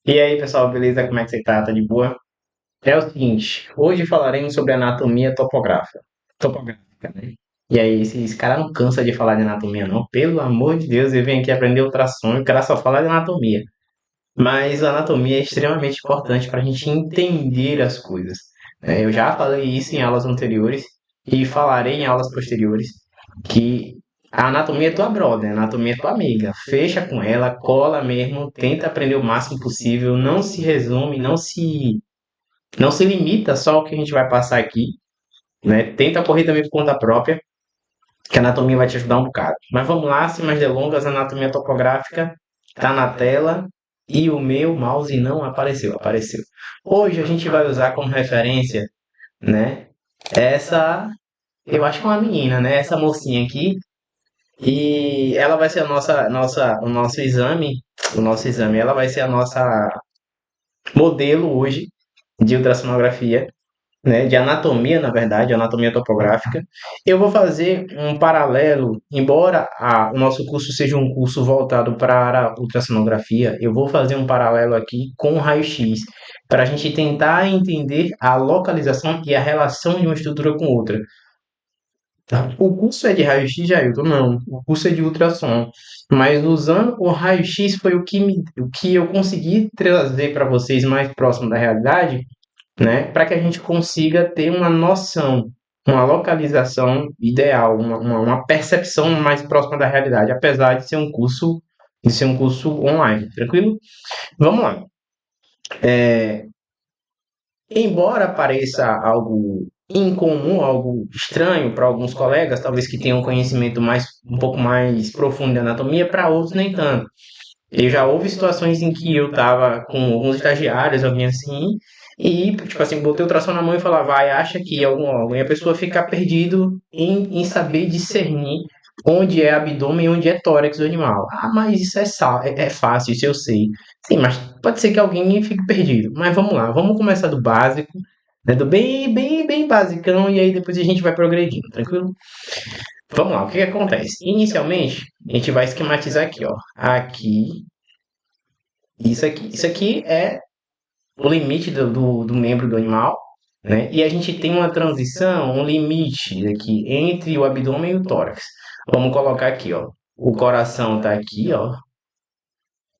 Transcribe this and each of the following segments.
E aí, pessoal, beleza? Como é que você tá? Tá de boa? É o seguinte, hoje falaremos sobre anatomia topográfica. Topográfica, né? E aí, esse cara não cansa de falar de anatomia, não. Pelo amor de Deus, ele vem aqui aprender ultrassom e o cara só fala de anatomia. Mas a anatomia é extremamente importante para a gente entender as coisas, né? Eu já falei isso em aulas anteriores e falarei em aulas posteriores que a anatomia é tua brother, a anatomia é tua amiga. Fecha com ela, cola mesmo, tenta aprender o máximo possível, não se resume, não se limita só ao que a gente vai passar aqui, né? Tenta correr também por conta própria, que a anatomia vai te ajudar um bocado. Mas vamos lá, sem mais delongas, a anatomia topográfica está na tela e o meu mouse não apareceu. Apareceu. Hoje a gente vai usar como referência, né? Essa, eu acho que é uma menina, né? Essa mocinha aqui. E ela vai ser o nosso exame, ela vai ser a nossa modelo hoje de ultrassonografia, né, de anatomia, na verdade, anatomia topográfica. Eu vou fazer um paralelo, embora o nosso curso seja um curso voltado para a ultrassonografia, eu vou fazer um paralelo aqui com o raio-x, para a gente tentar entender a localização e a relação de uma estrutura com outra. O curso é de raio-x, Jailton? Não, o curso é de ultrassom. Mas usando o raio-x foi o que eu consegui trazer para vocês mais próximo da realidade, né, para que a gente consiga ter uma noção, uma localização ideal, uma percepção mais próxima da realidade, apesar de ser um curso online, tranquilo? Vamos lá. Embora pareça algo incomum, algo estranho para alguns colegas, talvez que tenham um conhecimento um pouco mais profundo de anatomia, para outros nem tanto. Eu já houve situações em que eu estava com alguns estagiários, alguém assim, e, tipo assim, botei o tração na mão e falava, vai, acha que é algum órgão, e a pessoa fica perdido em saber discernir onde é abdômen e onde é tórax do animal. Ah, mas isso é fácil, isso eu sei. Sim, mas pode ser que alguém fique perdido. Mas vamos lá, vamos começar do básico, né, do bem basicão, e aí depois a gente vai progredindo, tranquilo? Vamos lá, o que que acontece? Inicialmente, a gente vai esquematizar aqui, ó. Aqui, isso aqui. Isso aqui é o limite do membro do animal, né? E a gente tem uma transição, um limite aqui entre o abdômen e o tórax. Vamos colocar aqui, ó. O coração está aqui, ó.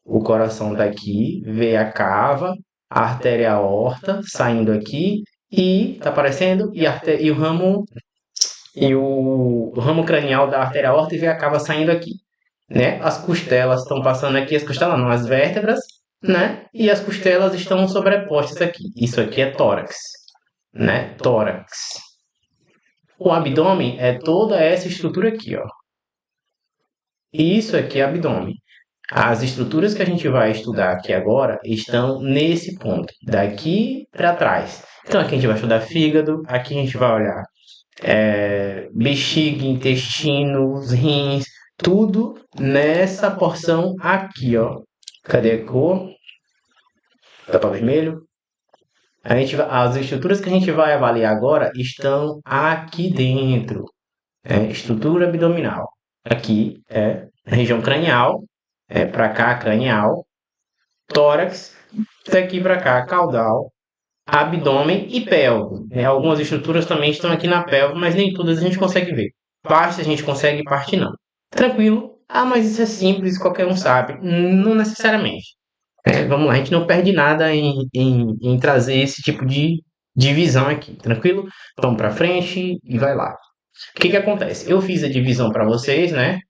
O coração está aqui, veio a cava, a artéria aorta saindo aqui e tá aparecendo e o ramo cranial da artéria aorta e veio a cava saindo aqui, né? As costelas estão passando aqui, as costelas não, as vértebras, né? E as costelas estão sobrepostas aqui. Isso aqui é tórax, né? Tórax. O abdômen é toda essa estrutura aqui, ó. E isso aqui é abdômen. As estruturas que a gente vai estudar aqui agora estão nesse ponto, daqui para trás. Então aqui a gente vai estudar fígado, aqui a gente vai olhar bexiga, intestinos, rins, tudo nessa porção aqui, ó. Cadê a cor? Tá para vermelho? As estruturas que a gente vai avaliar agora estão aqui dentro. Estrutura abdominal. Aqui é região cranial, para cá cranial, tórax, daqui para cá caudal, abdômen e pelve. Algumas estruturas também estão aqui na pelve, mas nem todas a gente consegue ver. Parte a gente consegue, parte não. Tranquilo? Ah, mas isso é simples, qualquer um sabe. Não necessariamente. Vamos lá, a gente não perde nada em trazer esse tipo de divisão aqui, tranquilo? Vamos para frente e vai lá. O que que acontece? Eu fiz a divisão para vocês, né?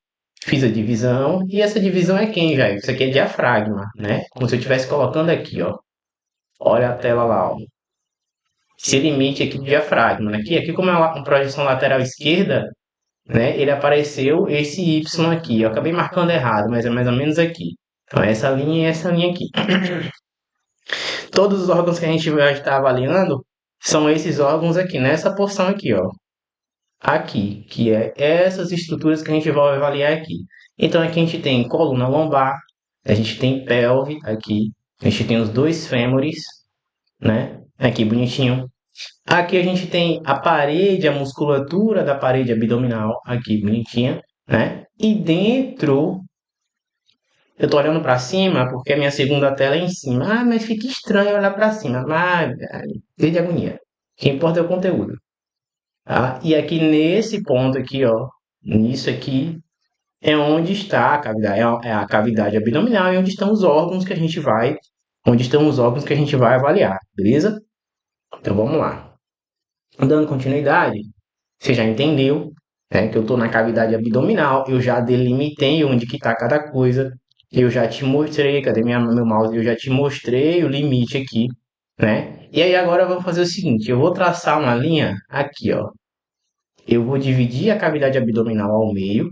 Fiz a divisão e essa divisão é quem, já? Isso aqui é diafragma, né? Como se eu estivesse colocando aqui, ó. Olha a tela lá, ó. Esse limite aqui do diafragma, né? Aqui como é uma projeção lateral esquerda, né? Ele apareceu esse Y aqui. Eu acabei marcando errado, mas é mais ou menos aqui. Então, essa linha e essa linha aqui. Todos os órgãos que a gente vai estar avaliando são esses órgãos aqui, nessa porção aqui, ó. Aqui, que é essas estruturas que a gente vai avaliar aqui. Então aqui a gente tem coluna lombar, a gente tem pelve aqui, a gente tem os dois fêmures, né? Aqui bonitinho. Aqui a gente tem a parede, a musculatura da parede abdominal, aqui bonitinha, né? E dentro Eu tô olhando para cima porque a minha segunda tela é em cima. Ah, mas fica estranho olhar para cima. Mas, de agonia. O que importa é o conteúdo. Tá? E aqui nesse ponto aqui, ó, nisso aqui é onde está a cavidade, é a cavidade abdominal e onde estão os órgãos que a gente vai, onde estão os órgãos que a gente vai avaliar, beleza? Então vamos lá. Dando continuidade, você já entendeu, né, que eu estou na cavidade abdominal, eu já delimitei onde que está cada coisa, eu já te mostrei, cadê meu mouse? Eu já te mostrei o limite aqui, né? E aí agora eu vou fazer o seguinte, eu vou traçar uma linha aqui, ó. Eu vou dividir a cavidade abdominal ao meio,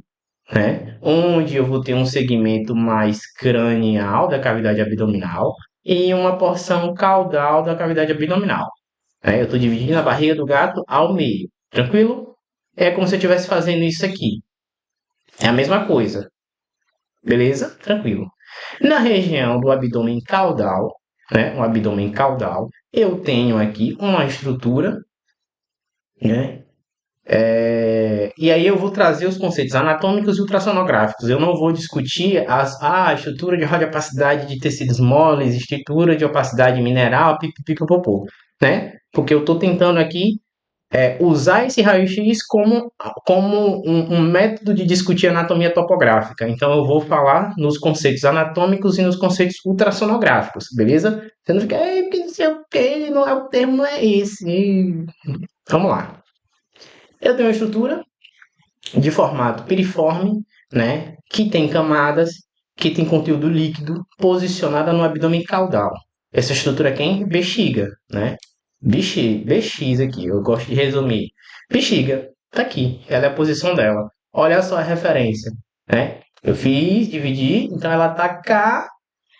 né? Onde eu vou ter um segmento mais cranial da cavidade abdominal e uma porção caudal da cavidade abdominal. Né? Eu estou dividindo a barriga do gato ao meio. Tranquilo? É como se eu estivesse fazendo isso aqui. É a mesma coisa. Beleza? Tranquilo. Na região do abdômen caudal, né? O abdômen caudal, eu tenho aqui uma estrutura, né? E aí eu vou trazer os conceitos anatômicos e ultrassonográficos. Eu não vou discutir a estrutura de radiopacidade de tecidos moles, estrutura de opacidade mineral, pipipipopopô, né? Porque eu estou tentando aqui usar esse raio-x como um método de discutir anatomia topográfica. Então eu vou falar nos conceitos anatômicos e nos conceitos ultrassonográficos, beleza? Você não fica, porque não sei o que, não é o termo, não é esse. Vamos lá. Eu tenho uma estrutura de formato piriforme, né, que tem camadas, que tem conteúdo líquido posicionada no abdômen caudal. Essa estrutura aqui é bexiga, né? BX aqui, eu gosto de resumir. Bexiga, tá aqui, ela é a posição dela. Olha só a referência, né? Eu fiz, dividi, então ela tá cá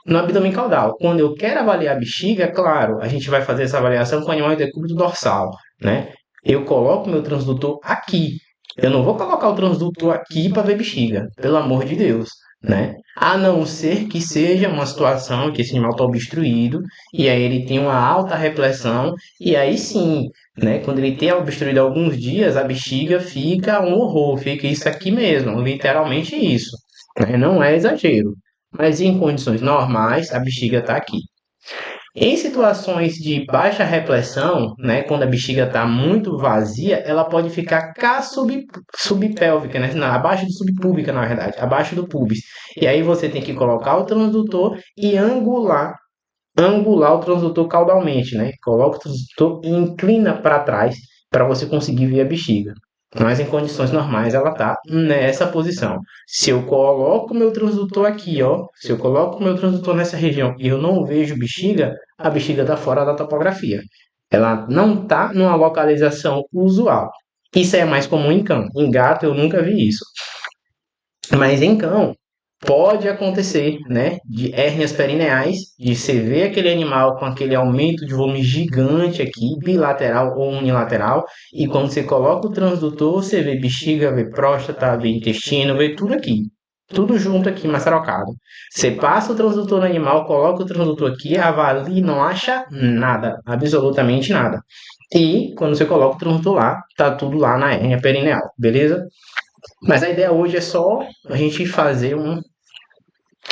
no abdômen caudal. Quando eu quero avaliar a bexiga, claro, a gente vai fazer essa avaliação com o animal decúbito dorsal, né? Eu coloco meu transdutor aqui. Eu não vou colocar o transdutor aqui para ver bexiga, pelo amor de Deus, né? A não ser que seja uma situação que esse animal está obstruído e aí ele tem uma alta repressão e aí sim, né? Quando ele tem obstruído alguns dias, a bexiga fica um horror, fica isso aqui mesmo, literalmente isso, né? Não é exagero. Mas em condições normais, a bexiga está aqui. Em situações de baixa repressão, né, quando a bexiga está muito vazia, ela pode ficar subpélvica, né, abaixo do subpúbica, na verdade, abaixo do pubis. E aí você tem que colocar o transdutor e angular o transdutor caudalmente, né? Coloca o transdutor e inclina para trás para você conseguir ver a bexiga. Mas em condições normais ela está nessa posição. Se eu coloco o meu transdutor aqui, ó, se eu coloco o meu transdutor nessa região e eu não vejo bexiga, a bexiga está fora da topografia. Ela não está numa localização usual. Isso é mais comum em cão. Em gato eu nunca vi isso. Mas em cão, pode acontecer, né, de hérnias perineais, de você ver aquele animal com aquele aumento de volume gigante aqui, bilateral ou unilateral, e quando você coloca o transdutor, você vê bexiga, vê próstata, vê intestino, vê tudo aqui. Tudo junto aqui, maçarocado. Você passa o transdutor no animal, coloca o transdutor aqui, avalia e não acha nada, absolutamente nada. E quando você coloca o transdutor lá, tá tudo lá na hérnia perineal, beleza? Mas a ideia hoje é só a gente fazer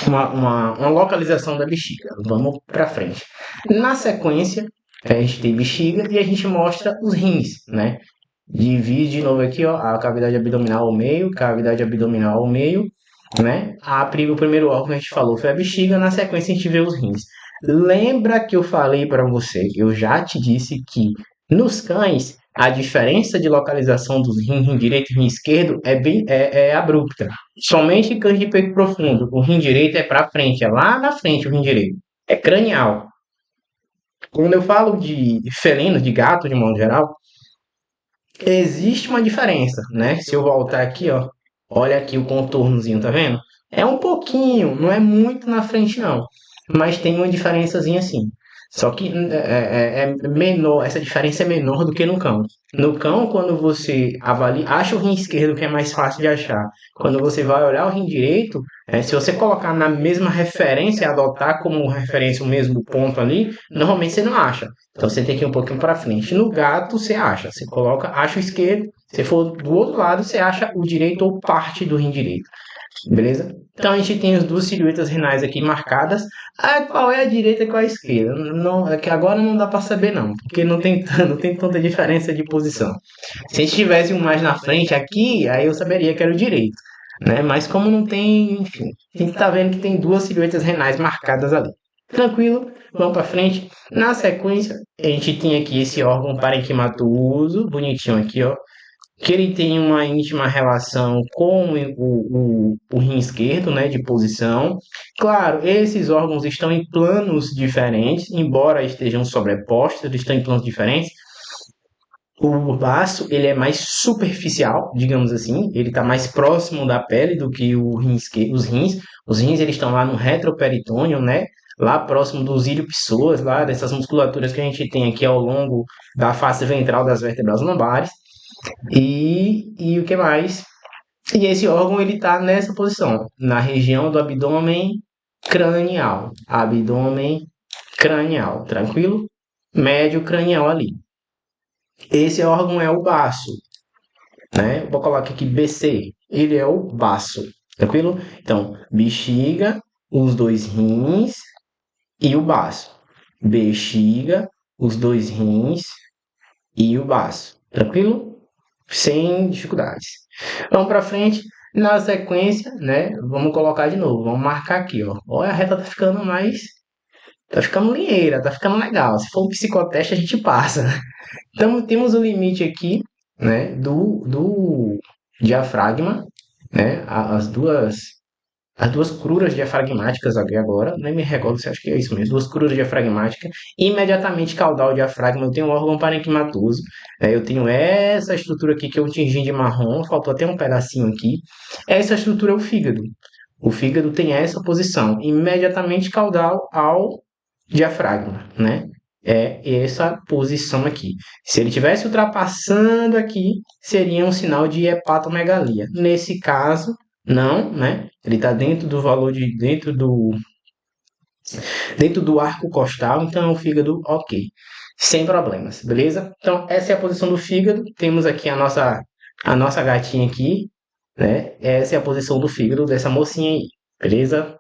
uma localização da bexiga. Vamos para frente. Na sequência, a gente tem bexiga e a gente mostra os rins, né? Divide de novo aqui, ó, a cavidade abdominal ao meio, cavidade abdominal ao meio, né? O primeiro órgão que a gente falou foi a bexiga, na sequência a gente vê os rins. Lembra que eu falei para você, eu já te disse que nos cães a diferença de localização dos rins, rim direito e rim esquerdo é abrupta. Somente em cães de peito profundo, o rim direito é para frente, é lá na frente o rim direito, é cranial. Quando eu falo de felino, de gato de modo geral, existe uma diferença, né? Se eu voltar aqui, ó, olha aqui o contornozinho, tá vendo? É um pouquinho, não é muito na frente não, mas tem uma diferençazinha assim. Só que é menor, essa diferença é menor do que no cão. No cão, quando você avalia, acha o rim esquerdo que é mais fácil de achar. Quando você vai olhar o rim direito, se você colocar na mesma referência, adotar como referência o mesmo ponto ali, normalmente você não acha. Então você tem que ir um pouquinho para frente. No gato, você acha. Você coloca, acha o esquerdo. Se for do outro lado, você acha o direito ou parte do rim direito. beleza? Então a gente tem as duas silhuetas renais aqui marcadas. Ah, qual é a direita e qual é a esquerda? Não, é que agora não dá para saber não, porque não tem tanta diferença de posição. Se a gente tivesse um mais na frente aqui, aí eu saberia que era o direito, né? Mas como não tem, enfim, a gente tá vendo que tem duas silhuetas renais marcadas ali. Tranquilo, vamos para frente. Na sequência, a gente tem aqui esse órgão parenquimatoso, bonitinho aqui, ó, que ele tem uma íntima relação com o rim esquerdo, né, de posição. Claro, esses órgãos estão em planos diferentes, embora estejam sobrepostos, eles estão em planos diferentes. O baço, ele é mais superficial, digamos assim, ele está mais próximo da pele do que o rim esquerdo, os rins. Os rins, eles estão lá no retroperitônio, né? Lá próximo dos ilho-pessoas, lá dessas musculaturas que a gente tem aqui ao longo da face ventral das vértebras lombares. E o que mais? E esse órgão ele está nessa posição, na região do abdômen cranial. Abdômen cranial, tranquilo? Médio cranial ali. Esse órgão é o baço, né? Vou colocar aqui BC. Ele é o baço, tranquilo? Então, bexiga, os dois rins e o baço. Bexiga, os dois rins e o baço, tranquilo? Sem dificuldades. Vamos para frente. Na sequência, né? Vamos colocar de novo. Vamos marcar aqui, ó. Olha, a reta tá ficando mais. Tá ficando ligeira, tá ficando legal. Se for um psicoteste, a gente passa. Então, temos o limite aqui, né? Do diafragma, né? As duas cruras diafragmáticas aqui agora, nem me recordo se acho que é isso mesmo, duas cruras diafragmáticas, imediatamente caudal diafragma, eu tenho um órgão parenquimatoso, eu tenho essa estrutura aqui que eu tingi de marrom, faltou até um pedacinho aqui, essa estrutura é o fígado. O fígado tem essa posição, imediatamente caudal ao diafragma, né? É essa posição aqui. Se ele estivesse ultrapassando aqui, seria um sinal de hepatomegalia. Nesse caso, não, né? Ele está dentro do valor de dentro do arco costal, então é o fígado ok, sem problemas, beleza? Então essa é a posição do fígado. Temos aqui a nossa gatinha aqui, né? Essa é a posição do fígado dessa mocinha aí, beleza?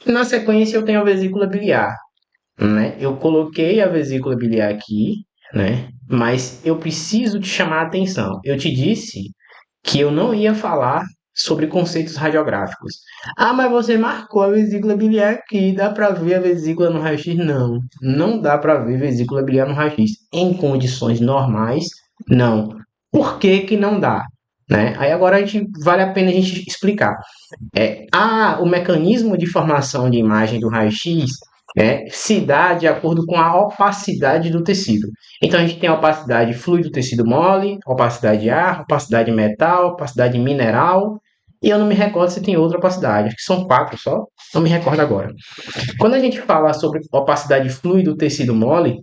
Na sequência eu tenho a vesícula biliar, né? Eu coloquei a vesícula biliar aqui, né? Mas eu preciso te chamar a atenção. Eu te disse que eu não ia falar sobre conceitos radiográficos. Ah, mas você marcou a vesícula biliar aqui, dá para ver a vesícula no raio-x? Não, não dá para ver vesícula biliar no raio-x. Em condições normais, não. Por que que não dá? Né? Aí agora vale a pena a gente explicar. O mecanismo de formação de imagem do raio-x se dá de acordo com a opacidade do tecido. Então a gente tem a opacidade fluido tecido mole, opacidade ar, opacidade metal, opacidade mineral, e eu não me recordo se tem outra opacidade, acho que são quatro só, não me recordo agora. Quando a gente fala sobre opacidade fluido tecido mole,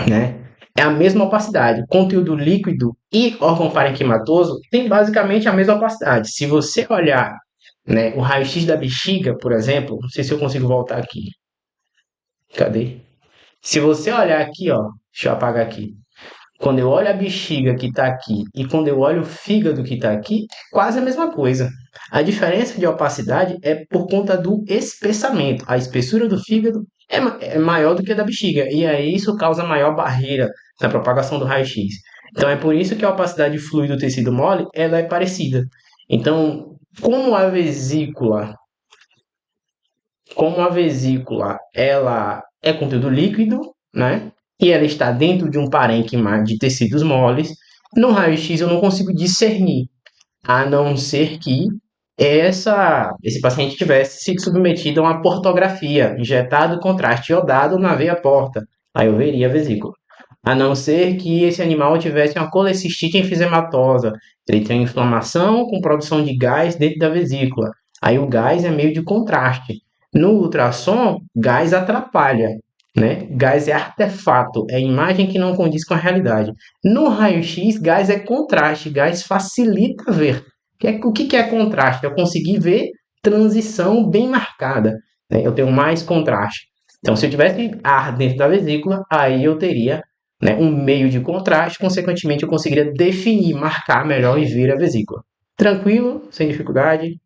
né, é a mesma opacidade. Conteúdo líquido e órgão parenquimatoso tem basicamente a mesma opacidade. Se você olhar, né, o raio-x da bexiga, por exemplo, não sei se eu consigo voltar aqui. Cadê? Se você olhar aqui, ó, deixa eu apagar aqui. Quando eu olho a bexiga que está aqui e quando eu olho o fígado que está aqui, é quase a mesma coisa. A diferença de opacidade é por conta do espessamento. A espessura do fígado é maior do que a da bexiga, e aí isso causa maior barreira na propagação do raio-x. Então é por isso que a opacidade fluido do tecido mole ela é parecida. Então, como a vesícula ela é conteúdo líquido, né? E ela está dentro de um parênquima de tecidos moles, no raio-x eu não consigo discernir, a não ser que esse paciente tivesse sido submetido a uma portografia, injetado contraste iodado na veia porta. Aí eu veria a vesícula. A não ser que esse animal tivesse uma colecistite enfisematosa. Ele tem inflamação com produção de gás dentro da vesícula. Aí o gás é meio de contraste. No ultrassom, gás atrapalha, né? Gás é artefato, é imagem que não condiz com a realidade. No raio-x, gás é contraste, gás facilita ver. O que é contraste? Eu conseguir ver transição bem marcada, né? Eu tenho mais contraste. Então, se eu tivesse ar dentro da vesícula, aí eu teria, né, um meio de contraste, consequentemente eu conseguiria definir, marcar melhor e ver a vesícula. Tranquilo, sem dificuldade,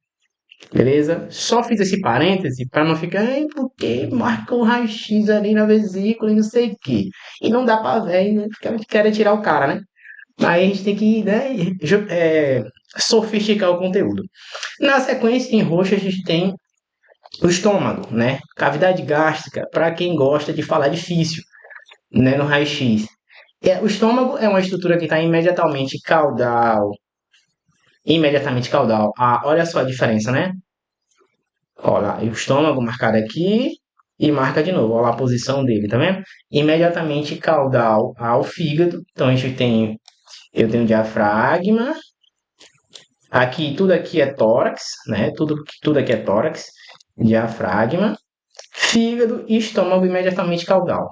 beleza? Só fiz esse parêntese para não ficar, porque marcou um raio-x ali na vesícula e não sei o quê. E não dá para ver, né? Porque a gente quer tirar o cara, né? Aí a gente tem que, né, sofisticar o conteúdo. Na sequência, em roxo, a gente tem o estômago, né? Cavidade gástrica, para quem gosta de falar difícil, né, no raio-x. O estômago é uma estrutura que está imediatamente caudal. Ah, olha só a diferença, né? Olha lá, o estômago marcado aqui e marca de novo. Olha lá a posição dele, tá vendo? Imediatamente caudal ao fígado. Então eu tenho diafragma. Aqui, tudo aqui é tórax, né? Tudo aqui é tórax. Diafragma, fígado e estômago imediatamente caudal,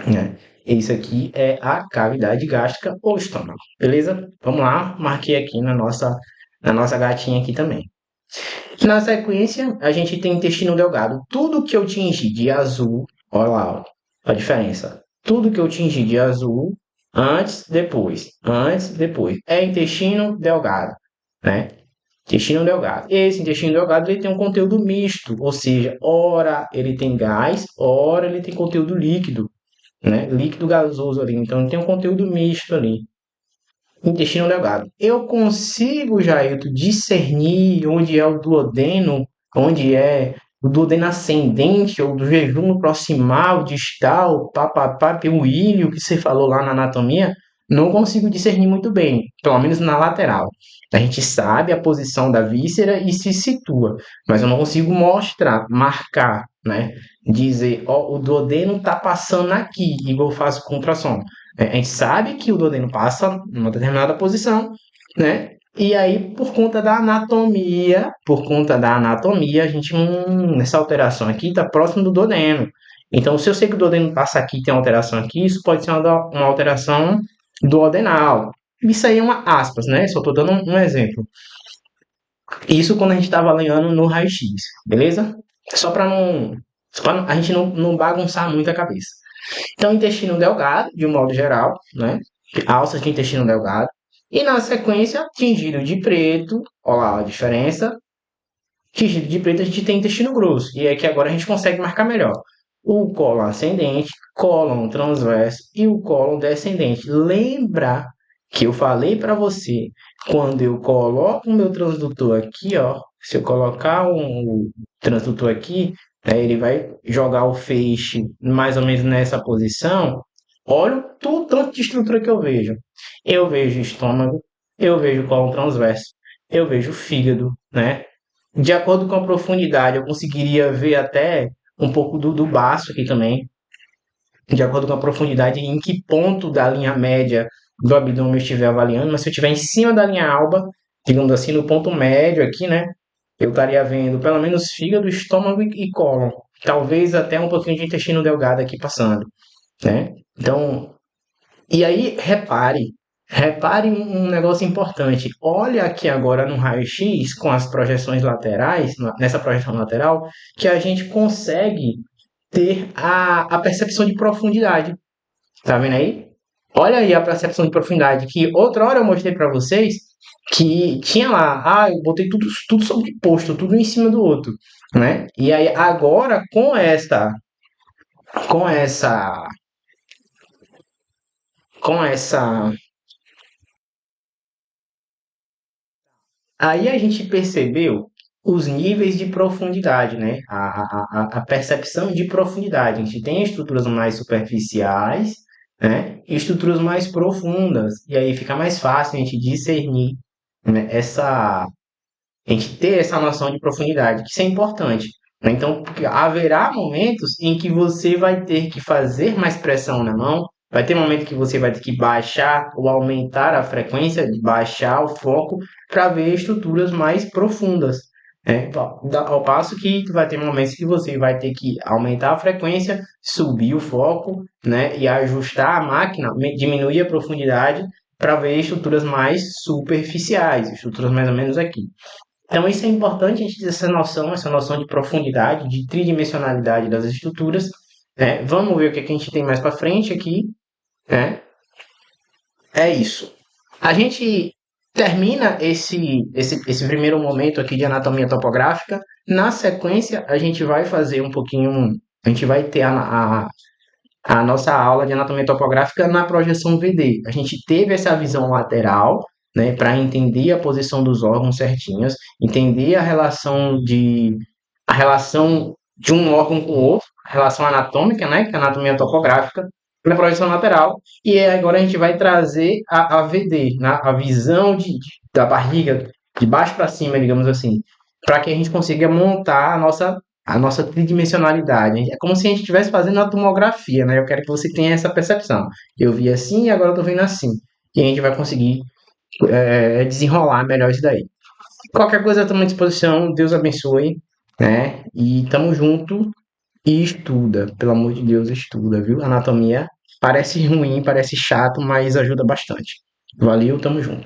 né? Isso aqui é a cavidade gástrica ou estômago, beleza? Vamos lá, marquei aqui na nossa gatinha aqui também. Na sequência, a gente tem intestino delgado. Tudo que eu tingi de azul, olha lá, ó, a diferença. Tudo que eu tingi de azul, antes, depois, é intestino delgado, né? Intestino delgado. Esse intestino delgado ele tem um conteúdo misto, ou seja, ora ele tem gás, ora ele tem conteúdo líquido, né? Líquido gasoso ali. Então ele tem um conteúdo misto ali. Intestino delgado. Eu consigo, Jailton, discernir onde é o duodeno, onde é o duodeno ascendente ou do jejum proximal, distal, papapá, pelo ilho que você falou lá na anatomia? Não consigo discernir muito bem, pelo menos na lateral. A gente sabe a posição da víscera e se situa, mas eu não consigo mostrar, marcar, né? Dizer, ó, o duodeno está passando aqui, igual eu faço com ultrassom. A gente sabe que o duodeno passa numa determinada posição, né? E aí, por conta da anatomia, a gente, essa alteração aqui está próximo do duodeno. Então, se eu sei que o duodeno passa aqui e tem uma alteração aqui, isso pode ser uma alteração duodenal. Isso aí é uma aspas, né? Só estou dando um exemplo. Isso quando a gente está avaliando no raio-x, beleza? Só para a gente não bagunçar muito a cabeça. Então, intestino delgado, de um modo geral, né? Alças de intestino delgado. E na sequência, tingido de preto, olha lá a diferença. Tingido de preto, a gente tem intestino grosso. E é que agora a gente consegue marcar melhor. O cólon ascendente, cólon transverso e o cólon descendente. Lembra que eu falei para você, quando eu coloco o meu transdutor aqui, ó, se eu colocar um transdutor aqui, né, ele vai jogar o feixe mais ou menos nessa posição. Olha o tanto de estrutura que eu vejo. Eu vejo estômago, eu vejo cólon transverso, eu vejo fígado, né? De acordo com a profundidade, eu conseguiria ver até um pouco do baço aqui também, de acordo com a profundidade, em que ponto da linha média do abdômen eu estiver avaliando, mas se eu estiver em cima da linha alba, digamos assim, no ponto médio aqui, né, eu estaria vendo pelo menos fígado, estômago e cólon, talvez até um pouquinho de intestino delgado aqui passando, né? Então, e aí, repare um negócio importante. Olha aqui agora no raio-x, com as projeções laterais, nessa projeção lateral, que a gente consegue ter a percepção de profundidade. Tá vendo aí? Olha aí a percepção de profundidade, que outra hora eu mostrei para vocês que tinha lá, eu botei tudo sobreposto, tudo em cima do outro, né? E aí agora com essa, com essa Aí a gente percebeu os níveis de profundidade, né? A percepção de profundidade. A gente tem estruturas mais superficiais, né? E estruturas mais profundas. E aí fica mais fácil a gente discernir, né? A gente ter essa noção de profundidade, que isso é importante, né? Então, porque haverá momentos em que você vai ter que fazer mais pressão na mão, vai ter momento que você vai ter que baixar ou aumentar a frequência, baixar o foco para ver estruturas mais profundas, né? Ao passo que vai ter momentos que você vai ter que aumentar a frequência, subir o foco, né? E ajustar a máquina, diminuir a profundidade para ver estruturas mais superficiais, estruturas mais ou menos aqui. Então, isso é importante a gente ter essa noção de profundidade, de tridimensionalidade das estruturas, né? Vamos ver o que a gente tem mais para frente aqui, né? É isso. A gente. termina esse primeiro momento aqui de anatomia topográfica. Na sequência, a gente vai fazer um pouquinho. A gente vai ter a nossa aula de anatomia topográfica na projeção VD. A gente teve essa visão lateral, né, para entender a posição dos órgãos certinhas, entender a relação de um órgão com o outro, a relação anatômica, né, que é a anatomia topográfica, na projeção lateral. E agora a gente vai trazer a VD, né, a visão da barriga de baixo para cima, digamos assim, para que a gente consiga montar a nossa tridimensionalidade. É como se a gente estivesse fazendo a tomografia, né? Eu quero que você tenha essa percepção. Eu vi assim e agora eu estou vendo assim. E a gente vai conseguir desenrolar melhor isso daí. Qualquer coisa, estamos à disposição. Deus abençoe, né? E tamo junto e estuda. Pelo amor de Deus, estuda, viu? Anatomia parece ruim, parece chato, mas ajuda bastante. Valeu, tamo junto.